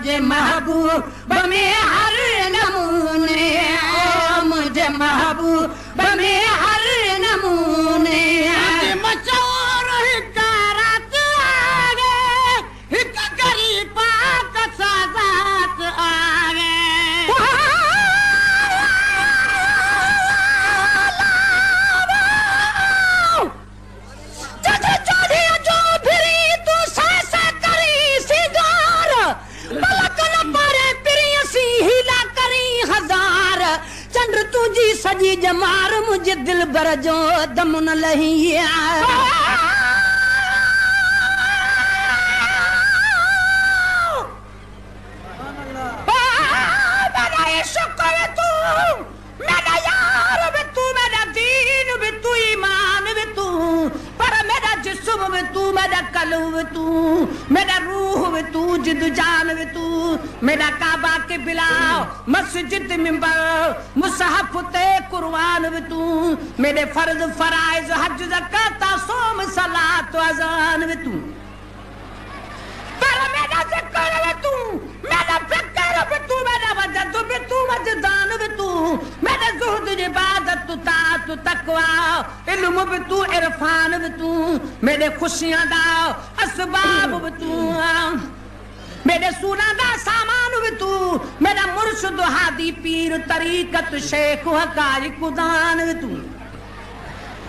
मुझे महबूब में हर नमूने, मुझे महबूब में हर नमूने मशहूर हिकारात आवे, हिक गरीबा का सादात आवे। सजी जमार मुझे दिल भर जो दम न लही मेरा इश्क भी तू, मेरा यार भी तू, मेरा दीन भी तू, ईमान भी तू, पर मेरा जिस्म भी तू, मेरा कल्ब भी तू, मेरा रूह भी तू, जिद जान भी तू, मेरा काबा के बिलाओ मस्जिद मिंबर मुसहफ ते कुर्बान भी तू, मेरे फर्ज फराइज हज ज़कात सोम सलात अज़ान भी तू, पर मेरा ज़िक्र भी तू, मेरा फिक्र भी तू, मेरा वजद भी तू, वजदान भी तू, मेरे ज़ुहद इबादत तात तकवा इल्म भी तू, इरफान भी तू, मेरे खुशियां दा असबाब भी तू, मेरे सूना दा सामान भी तू, मेरा मुर्शिद हादी पीर तरीकत शेख हकारी कुदान भी तू,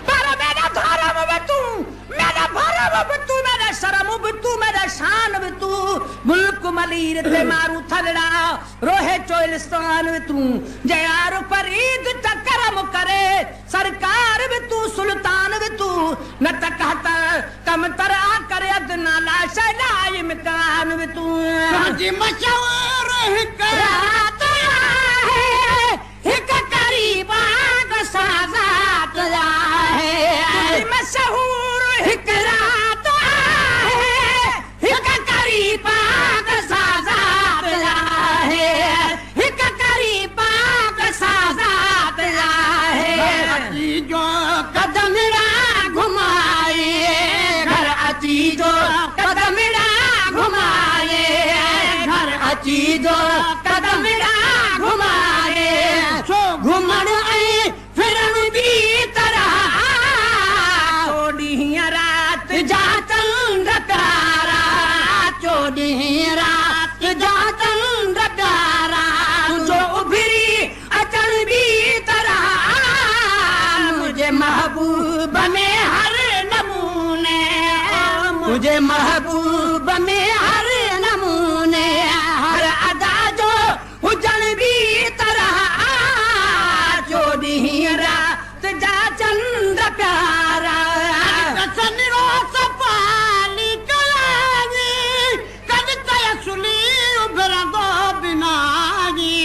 पर मेरा धर्म भी तू, मेरा भरम भी तू, मेरा शर्म भी तू, मेरा शान भी तू, मुल्क मलीर ते मारू थलड़ा रोहे चोलिस्तान भी तू, जयार फरीद करम करे सरकार भी तू, सुल्तान भी तू, न तकहता कम तरा करे अदना ला शैलाय मकान भी तू, जी मशहूर हिकरात है, हिक करीबा का साजात है, मशहूर हिकरात है, हिक करीबा का साजात है, हिक करीबा का साजात है, जो कदम घुमाए घर अची जो कदम घुमाए घर अची जो कदम घुमाए घुमण ऐं फिरण बि तरह चोॾींहं रात जा चंड प्यारा चोॾींहं रात जा चंड प्यारा जो उभिरी अचण बि तरह मुझे महबूब में हर नमूने मुझे महबूब में हर नमूने हर अदा जो हुजण बि तरह चोॾींहं रात जा चंड प्यारा सनरो सफ़ाली कयानी कद तयसुली उभरंदो बिनानी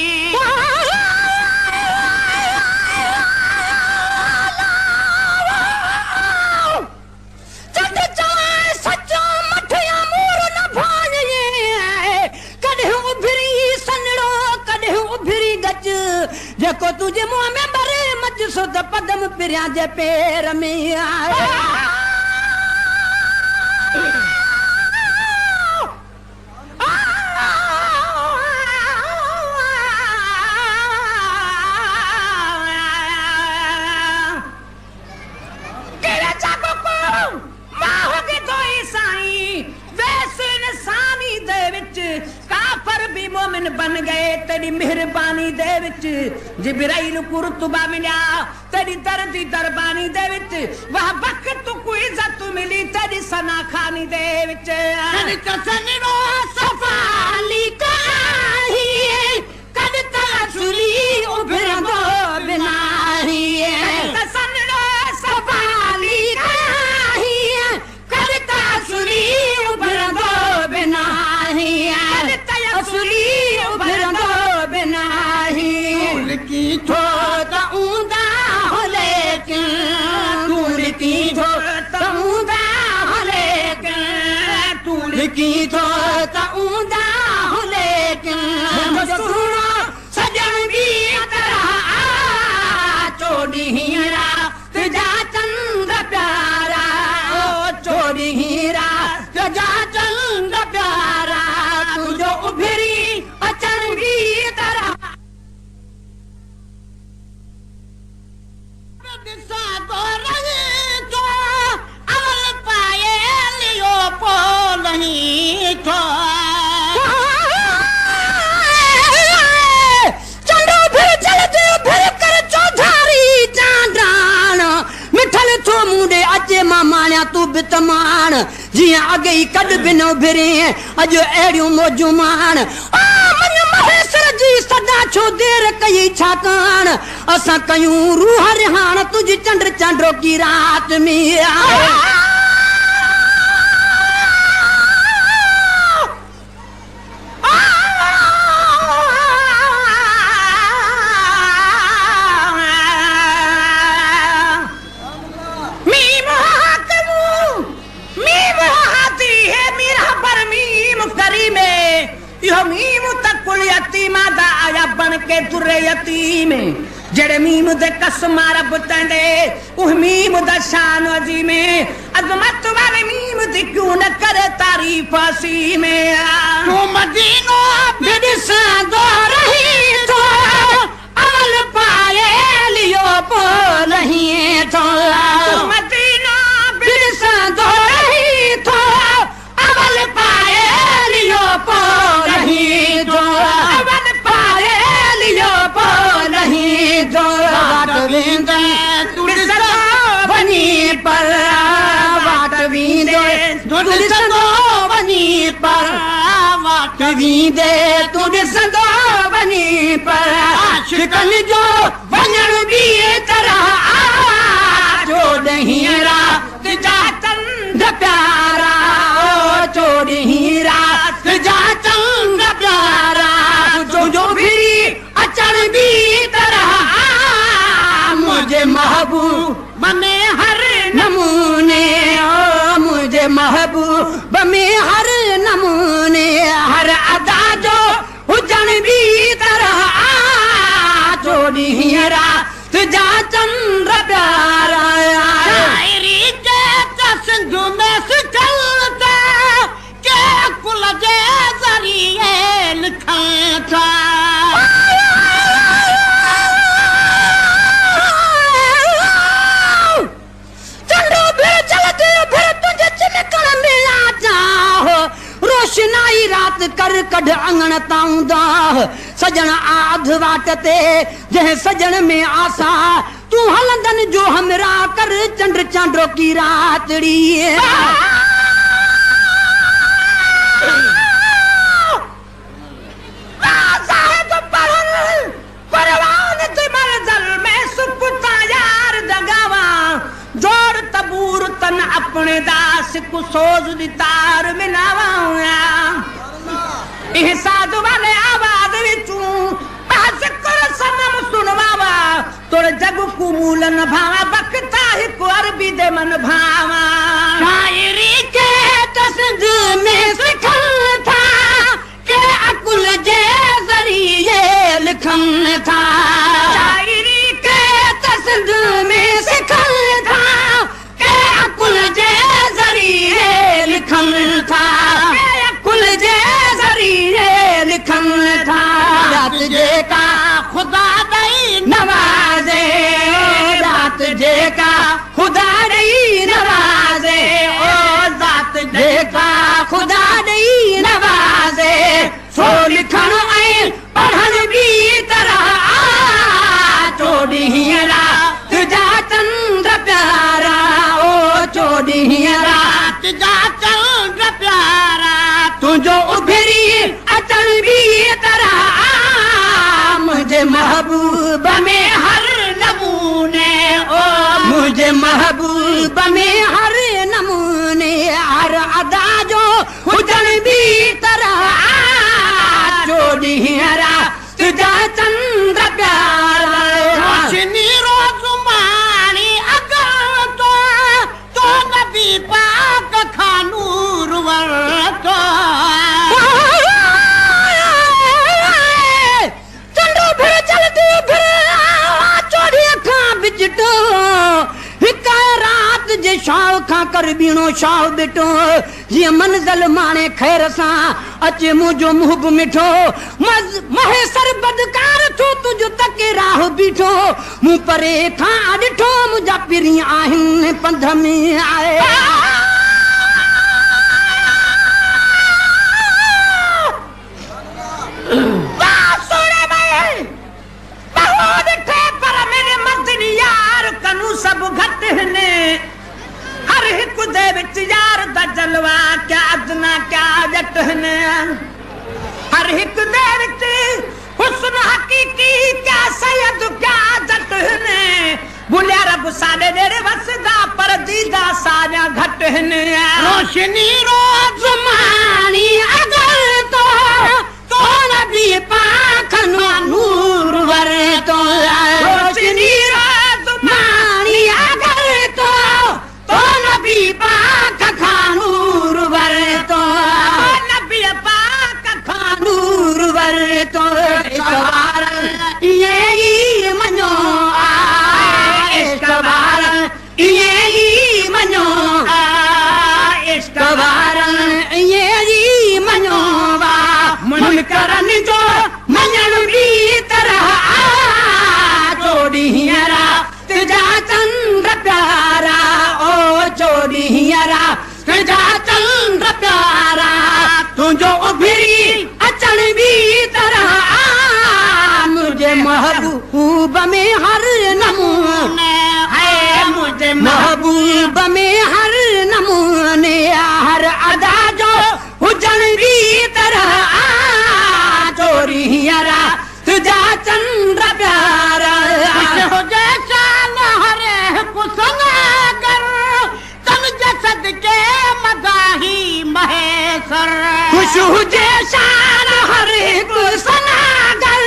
जेको तुझे मुंह में भरे मच सुध पदम पिरिया जे पेर में आए बन गए तेरी मेहरबानी दे विच जिब्राइल कुरतुबा मिलिया तेरी दर्दी दरबानी दे विच वह वक्त को इज्जत मिली तेरी सना खानी दे विच तेरी तसन्नो सफाली काही कद तसुली उभरंदो बिनाही तसन्नो सफाली काही कद तसुली उभरंदो बिनाही तसुली उभरंदो बिनाही की थो त ऊंदा हो लेकिन तूल की थो त ऊंदा हो लेकिन तूल की थो त ऊंदा हो लेकिन सुनो सजन भी तरह चोॾींहं रात जा चंद प्यारा ओ चोॾींहं रात जा चंद प्यारा तुझो उभरी मुंडे अचे मां माण्या तू बि तमान जियां अॻे ई कॾ बि न भिरे अॼु अहिड़ियूं मौजूं मान मन महेश्वर जी सदा छो देर कई छाकाण असां कयूं रूह रिहाण तुझी चंड चांडो की रात में बन के तुरे यतीम जड़े मीम दे कसम रब तंडे उह मीम दा शान अजीम अजमत वाले मीम दी क्यों न करे तारीफ असी में तू मदीनो बिदिसा दो रही तो अमल पाए लियो पो नहीं तो मदीनो बिदिसा दो रही तो अमल पाए लियो पो नहीं तो वाट वींदे तुड़सो वनी पर वाट वींदे तुड़सो वनी पर वाट वींदे तुड़सो वनी पर आशिकन जो वञण बि तरह चोॾहीं रात जा चंद प्यारा ओ चोॾहीं रात जा चंद प्यारा जो फिरी अचण बि तरह मुझे महबूब में हर नमूने ओ मुझे महबूब में हर नमूने हर अदा जो हुजण बि तरह चोॾहीं रात जा चंद्र प्यारा शायरी के सिंध में सिखलता के कुल जे ज़रिए लिखा था रोशनाई रात कर कढ अंगण ताऊंदा सजण आध वाट ते जंहिं सजण में आसा तू हलंदन जो हमरा कर चंड चांडो की रातड़ी अपने दास को सोज दी तार मिलावा साधु वाले आवाज विचूं पास कर सनम सुनवावा तोर जग को मूलन भावा बकता ही को अरबी दे मन भावा शायरी के तसद में सिखल था के अकुल जे जरिए लिखन था शायरी के तसद में सिखल था कुल जे जरिए लिखन था कुल जे जरिए लिखन था रात जे का खुदा दई नवाजे रात जे का खुदा दई नवाजे ओ रात जे का खुदा दई नवाजे सो लिखन ऐं पढ़न बि तरह चोॾहीं रात जा चंद्र प्यारा चोॾहीं रात जा चंद्र प्यारा तुंहिंजो उभरी अचण बि तरह मुंहिंजे महबूब में हर नमूने ओ मुंहिंजे महबूब में हर नमूने हर अदा जो हुजण बि तरह चोॾहीं रात जा चंद्र प्यारा रोशनी रोज़ माणी अगल तो नबी पाक खानूर वरतो चंडो फिर जल्दी फिर चोड़ी अखां बिचटो हिक रात जे शाव खां कर बीणो शाव बिटो जीअं मंज़िल माणे खैर सां अचे मुंहिंजो मुंहुं बि मिठो महेश्वर बदकार थो तुंहिंजो तके राह बीठो मूं परे खां ॾिठो मुंहिंजा पिरी आहिनि पंध में आए सब घट हिने हर हिक दे विच हुस्न हकीकी क्या सैयद क्या जट ने बुलिया रब साडे नेड़े वसदा पर दीदा साजा घट ने रोशनी रोज मानी अगर तो नबी पाक नूर वर तो रोशनी रोज मानी अगर तो नबी पाक नूर वर तो नबी पाक नूर वर तो इश्क़ ये मनो इश्क़ ये मनो इश्क़ ये मनो वा मुनकरन जो मञण बि तरह चोॾींहरा तुंहिंजा चंड प्यारा ओ चोॾींहरा तुंहिंजा चंड प्यारा तुंहिंजो उभिरी अचण बि तरह मुंहिंजे महबूब में हर नमूने है मुंहिंजे महबूब में हर नमूने हर अदा जो हुजण बि तरह चोरीहरा तुंहिंजा चंड प्यारा हुजे शान हर कुसंगर तन जसद के मदाही महेसर खुश हुजे शान हर कुसंगर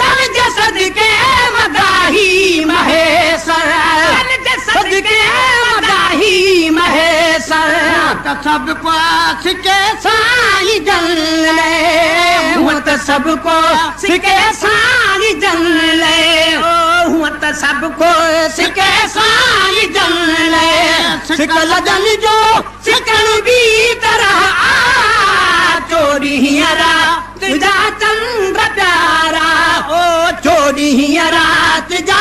तन जसद के मदाही महेसर तन जसद के मदाही महेसर त सबको सिके साईं जल्ले हुअं त सबको सिके साईं जल्ले हुअं त सबको सिके साईं जल्ले सिकल जल जो सिकण बि तरह चोॾींहरा तुंहिंजा चंड प्यारा ओ चोॾींहरा तुंहिंजा